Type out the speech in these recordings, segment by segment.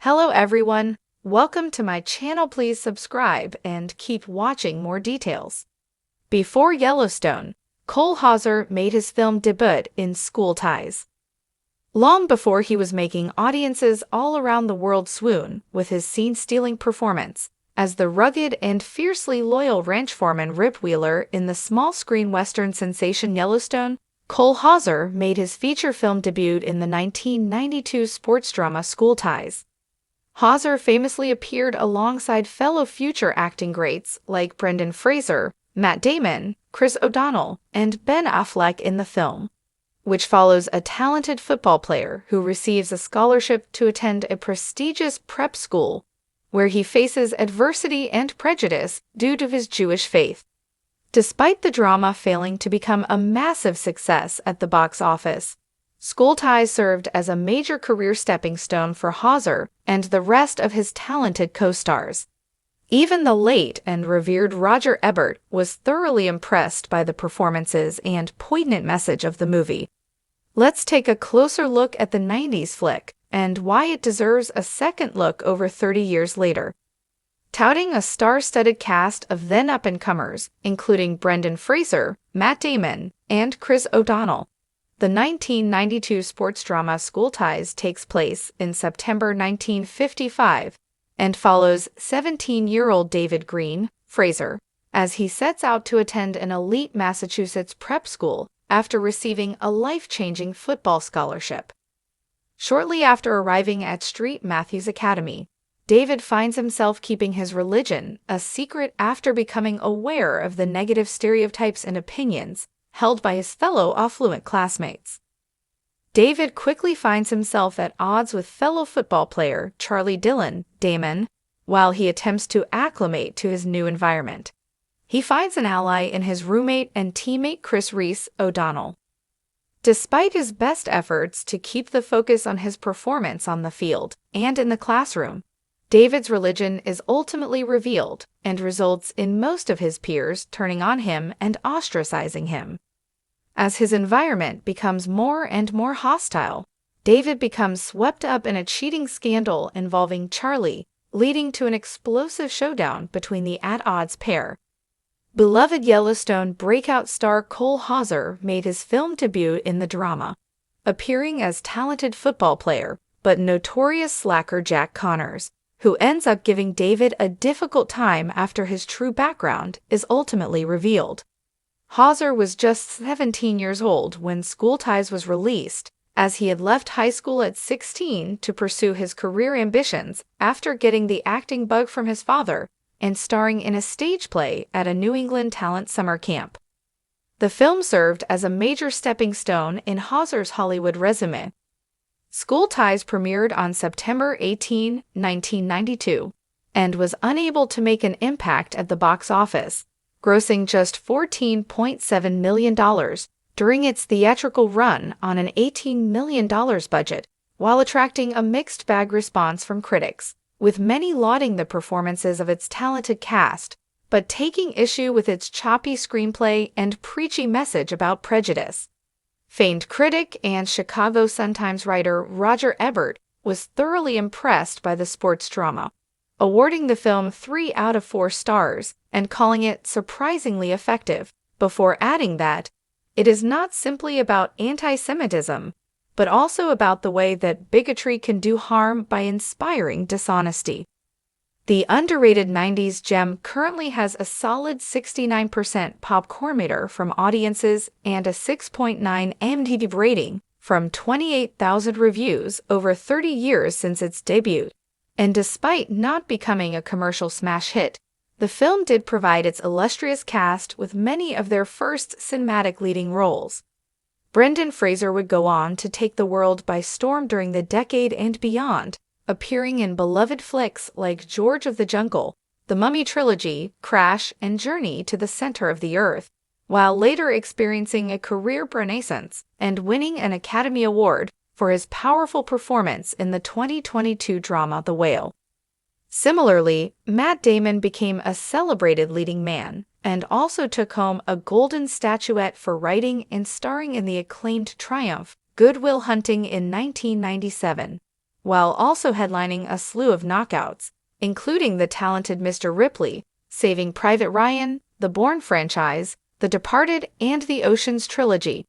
Hello everyone, welcome to my channel. Please subscribe and keep watching more details. Before Yellowstone, Cole Hauser made his film debut in School Ties. Long before he was making audiences all around the world swoon with his scene-stealing performance as the rugged and fiercely loyal ranch foreman Rip Wheeler in the small-screen Western sensation Yellowstone, Cole Hauser made his feature film debut in the 1992 sports drama School Ties. Hauser famously appeared alongside fellow future acting greats like Brendan Fraser, Matt Damon, Chris O'Donnell, and Ben Affleck in the film, which follows a talented football player who receives a scholarship to attend a prestigious prep school where he faces adversity and prejudice due to his Jewish faith. Despite the drama failing to become a massive success at the box office, School Ties served as a major career stepping stone for Hauser and the rest of his talented co-stars. Even the late and revered Roger Ebert was thoroughly impressed by the performances and poignant message of the movie. Let's take a closer look at the 90s flick and why it deserves a second look over 30 years later. Touting a star-studded cast of then up-and-comers, including Brendan Fraser, Matt Damon, and Chris O'Donnell, the 1992 sports drama School Ties takes place in September 1955 and follows 17-year-old David Green, Fraser, as he sets out to attend an elite Massachusetts prep school after receiving a life-changing football scholarship. Shortly after arriving at St. Matthew's Academy, David finds himself keeping his religion a secret after becoming aware of the negative stereotypes and opinions held by his fellow affluent classmates. David quickly finds himself at odds with fellow football player Charlie Damon, while he attempts to acclimate to his new environment. He finds an ally in his roommate and teammate Chris O'Donnell. Despite his best efforts to keep the focus on his performance on the field and in the classroom, David's religion is ultimately revealed and results in most of his peers turning on him and ostracizing him. As his environment becomes more and more hostile, David becomes swept up in a cheating scandal involving Charlie, leading to an explosive showdown between the at-odds pair. Beloved Yellowstone breakout star Cole Hauser made his film debut in the drama, appearing as talented football player but notorious slacker Jack Connors, who ends up giving David a difficult time after his true background is ultimately revealed. Hauser was just 17 years old when School Ties was released, as he had left high school at 16 to pursue his career ambitions after getting the acting bug from his father and starring in a stage play at a New England talent summer camp. The film served as a major stepping stone in Hauser's Hollywood resume. School Ties premiered on September 18, 1992, and was unable to make an impact at the box office, grossing just $14.7 million during its theatrical run on an $18 million budget, while attracting a mixed bag response from critics, with many lauding the performances of its talented cast, but taking issue with its choppy screenplay and preachy message about prejudice. Famed critic and Chicago Sun-Times writer Roger Ebert was thoroughly impressed by the sports drama, awarding the film 3 out of 4 stars and calling it surprisingly effective, before adding that it is not simply about anti-Semitism, but also about the way that bigotry can do harm by inspiring dishonesty. The underrated 90s gem currently has a solid 69% popcornmeter from audiences and a 6.9 IMDb rating from 28,000 reviews over 30 years since its debut. And despite not becoming a commercial smash hit, the film did provide its illustrious cast with many of their first cinematic leading roles. Brendan Fraser would go on to take the world by storm during the decade and beyond, appearing in beloved flicks like George of the Jungle, The Mummy Trilogy, Crash, and Journey to the Center of the Earth, while later experiencing a career renaissance and winning an Academy Award for his powerful performance in the 2022 drama The Whale. Similarly, Matt Damon became a celebrated leading man and also took home a Golden Statuette for writing and starring in the acclaimed Triumph, Good Will Hunting in 1997. while also headlining a slew of knockouts, including the talented Mr. Ripley, Saving Private Ryan, the Bourne franchise, The Departed, and the Ocean's trilogy.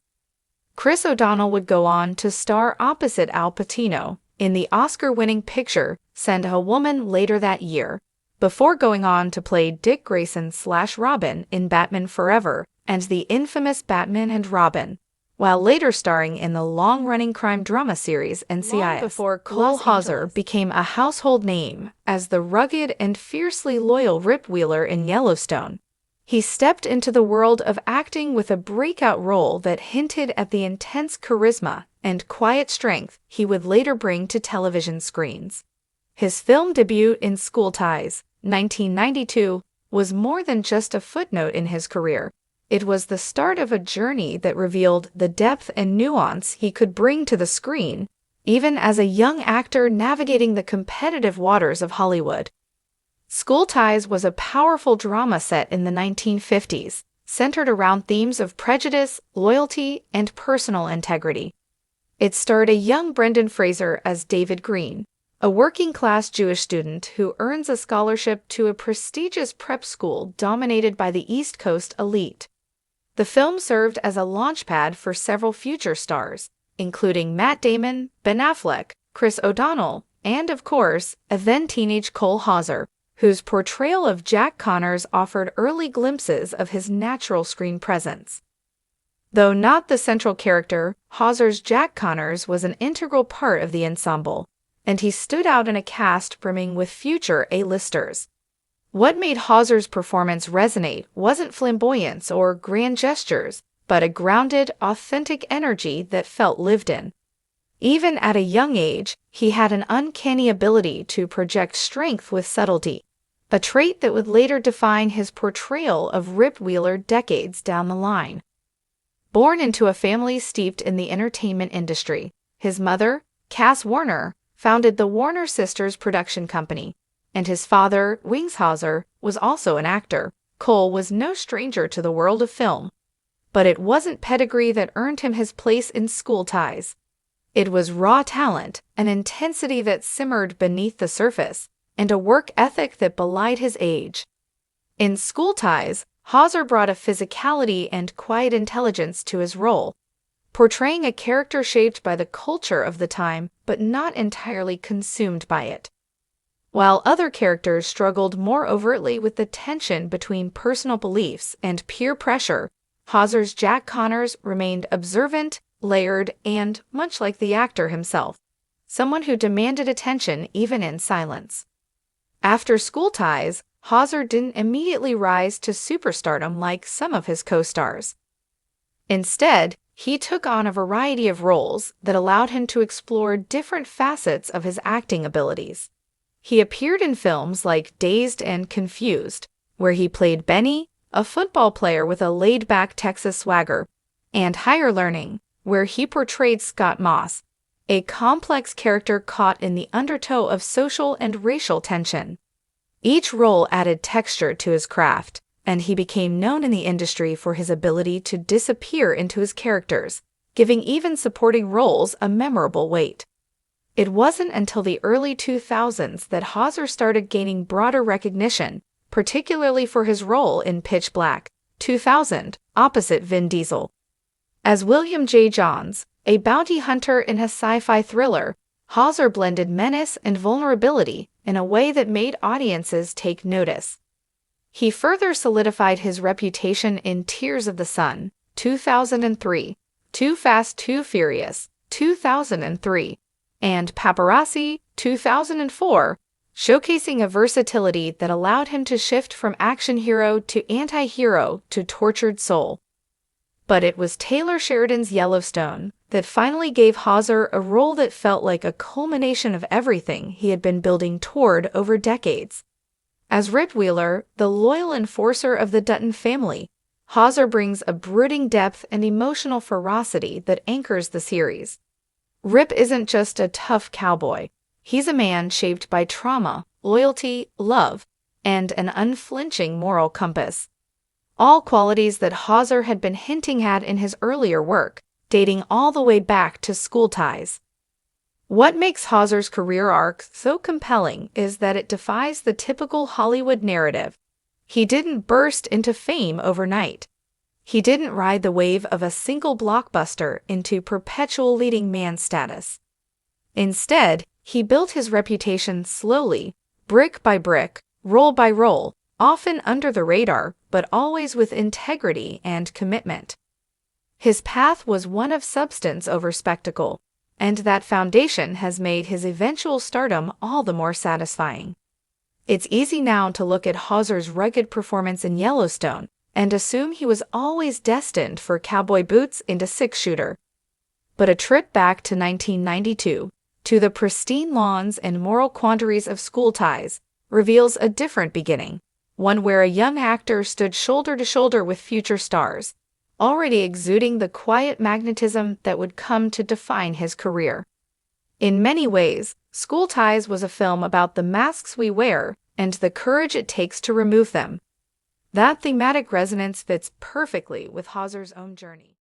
Chris O'Donnell would go on to star opposite Al Pacino in the Oscar-winning picture Send a Woman later that year, before going on to play Dick Grayson/Robin in Batman Forever and the infamous Batman and Robin, while later starring in the long-running crime drama series NCIS. Long before Cole Hauser became a household name as the rugged and fiercely loyal Rip Wheeler in Yellowstone, he stepped into the world of acting with a breakout role that hinted at the intense charisma and quiet strength he would later bring to television screens. His film debut in School Ties, 1992, was more than just a footnote in his career. It was the start of a journey that revealed the depth and nuance he could bring to the screen, even as a young actor navigating the competitive waters of Hollywood. School Ties was a powerful drama set in the 1950s, centered around themes of prejudice, loyalty, and personal integrity. It starred a young Brendan Fraser as David Green, a working-class Jewish student who earns a scholarship to a prestigious prep school dominated by the East Coast elite. The film served as a launchpad for several future stars, including Matt Damon, Ben Affleck, Chris O'Donnell, and, of course, a then-teenage Cole Hauser, whose portrayal of Jack Connors offered early glimpses of his natural screen presence. Though not the central character, Hauser's Jack Connors was an integral part of the ensemble, and he stood out in a cast brimming with future A-listers. What made Hauser's performance resonate wasn't flamboyance or grand gestures, but a grounded, authentic energy that felt lived in. Even at a young age, he had an uncanny ability to project strength with subtlety, a trait that would later define his portrayal of Rip Wheeler decades down the line. Born into a family steeped in the entertainment industry, his mother, Cass Warner, founded the Warner Sisters production company, and his father, Wings Hauser, was also an actor. Cole was no stranger to the world of film, but it wasn't pedigree that earned him his place in School Ties. It was raw talent, an intensity that simmered beneath the surface, and a work ethic that belied his age. In School Ties, Hauser brought a physicality and quiet intelligence to his role, portraying a character shaped by the culture of the time but not entirely consumed by it. While other characters struggled more overtly with the tension between personal beliefs and peer pressure, Hauser's Jack Connors remained observant, layered, and, much like the actor himself, someone who demanded attention even in silence. After School Ties, Hauser didn't immediately rise to superstardom like some of his co-stars. Instead, he took on a variety of roles that allowed him to explore different facets of his acting abilities. He appeared in films like Dazed and Confused, where he played Benny, a football player with a laid-back Texas swagger, and Higher Learning, where he portrayed Scott Moss, a complex character caught in the undertow of social and racial tension. Each role added texture to his craft, and he became known in the industry for his ability to disappear into his characters, giving even supporting roles a memorable weight. It wasn't until the early 2000s that Hauser started gaining broader recognition, particularly for his role in Pitch Black, 2000, opposite Vin Diesel. As William J. Johns, a bounty hunter in a sci-fi thriller, Hauser blended menace and vulnerability in a way that made audiences take notice. He further solidified his reputation in Tears of the Sun, 2003, Too Fast, Too Furious, 2003, and Paparazzi, 2004, showcasing a versatility that allowed him to shift from action hero to anti-hero to tortured soul. But it was Taylor Sheridan's Yellowstone that finally gave Hauser a role that felt like a culmination of everything he had been building toward over decades. As Rip Wheeler, the loyal enforcer of the Dutton family, Hauser brings a brooding depth and emotional ferocity that anchors the series. Rip isn't just a tough cowboy. He's a man shaped by trauma, loyalty, love, and an unflinching moral compass. All qualities that Hauser had been hinting at in his earlier work, dating all the way back to School Ties. What makes Hauser's career arc so compelling is that it defies the typical Hollywood narrative. He didn't burst into fame overnight. He didn't ride the wave of a single blockbuster into perpetual leading man status. Instead, he built his reputation slowly, brick by brick, role by role, often under the radar, but always with integrity and commitment. His path was one of substance over spectacle, and that foundation has made his eventual stardom all the more satisfying. It's easy now to look at Hauser's rugged performance in Yellowstone and assume he was always destined for cowboy boots and a six-shooter. But a trip back to 1992, to the pristine lawns and moral quandaries of School Ties, reveals a different beginning, one where a young actor stood shoulder to shoulder with future stars, already exuding the quiet magnetism that would come to define his career. In many ways, School Ties was a film about the masks we wear and the courage it takes to remove them. That thematic resonance fits perfectly with Hauser's own journey.